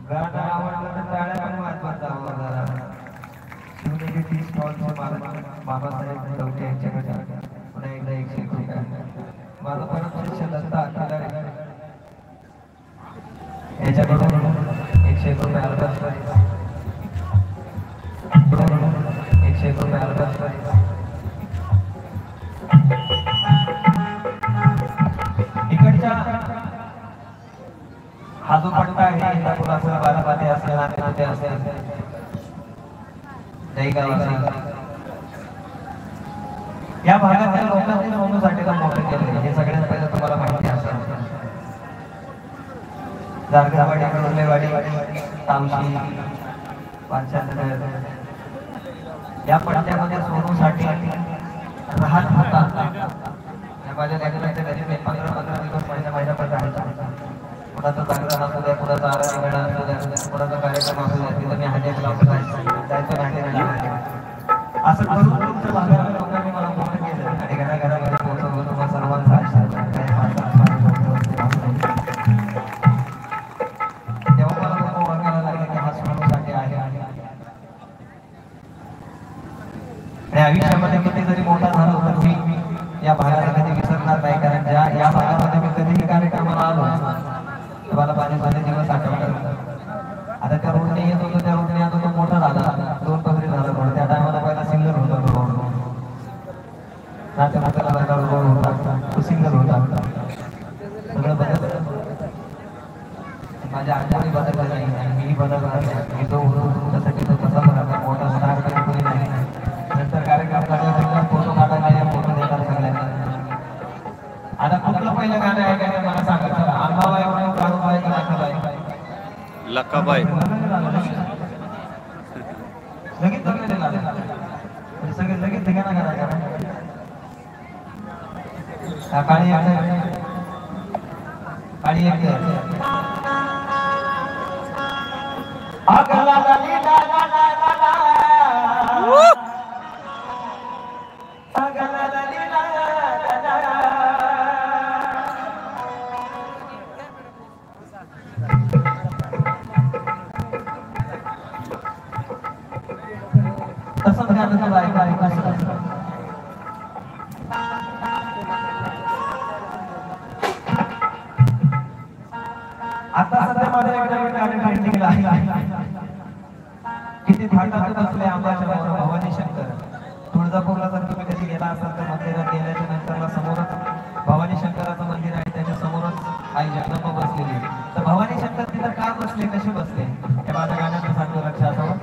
गाणं आवडलं तर टाळ्या पण वाजवत जावं जरा. शिवनेरी टी स्टॉलचे मालक बाबासाहेब चौथे यांच्याकडे पुन्हा एकदा 101 रुपये. माझा परम शिष्य दत्ता खिलारे याच्याकडून 101 रुपये अर्पण करीत. 101 रुपये अर्पण करीत. इकडच्या हा जो पट्टा आहे इंदापुराचा बारामती असेल नागपूरमध्ये असेल या भागातील लोकांनी सोनूसाठीला मोठे केले हे सगळ्यात पहिलं तुम्हाला माहिती असेल. जारगरवाडी कुर्लेवाडी तावशी पाचशे या पट्ट्यामध्ये सोनूसाठी राहत होता. माझ्या लेकरांच्या घरी मी 15 दिवस महिन्यापर्यंत राहायचा. कुणाचा जागरण असू द्या, कुणाचा आराधी मेळा असू द्या, कुणाचा कार्यक्रम असू द्या, तिथं मी हजेरी लावून जायचं नाही. असं करून तुमच्या भागात लोकांनी मला मोठं केलं आणि घराघरामध्ये पोहोचवलं. तुम्हाला सर्वांचा आशीर्वाद तेव्हा मला लोक ओळखायला लागले की हा सोनूसाठी आहे. आणि आयुष्यामध्ये किती जरी मोठा झालो तर मी या भागाला कधी विसरणार नाही. कारण या भागामध्ये मी कधीही कार्यक्रमाला आलो मला माझे दिवस आठवतात. आता त्या रोडने येत होतो, त्या रोडने आता तो मोठा झाला, 2 पदरी झाला रोड. त्या टायमाला पहिला सिंगल होता तो रोड. नाट्य नाट्याला रोड होता, तो सिंगल होता. सगळं बदललं. माझ्या आठवणी बदलल्या नाही, मीही बदलणार नाही. मी जो होतो तुमच्यासाठी तो कसा बघा मोठा स्टार कधी कोणी नाही. नंतर कार्यक्रम करायला फोटो काढायला फोटो देतात सगळ्यांना. आता कुठलं पहिलं गाणं आहे का मला सांगा. चला आंबाबाई म्हणून काळूबाई का लकाबाई? लकाबाई. लगेच जगलेले लागले सगळे लगेच ठिकाणा करायचा. काळी काळी तसंच गाणं ऐका. आता सध्या माझ्या एक नवीन गाणी निघालं आहे. किती थाटात असले आंब्याच्या भवानी शंकर. तुळजापूरला जर तुम्ही कधी गेला असाल तर मंदिरात गेल्याच्या नंतरला समोरच भवानी शंकराचं मंदिर आहे. त्याच्या समोरच आई जगदंबा बसलेली. तर भवानी शंकर तिथं का बसले, कसे बसले हे माझ्या गाण्याचं सांगतो, लक्ष असावं.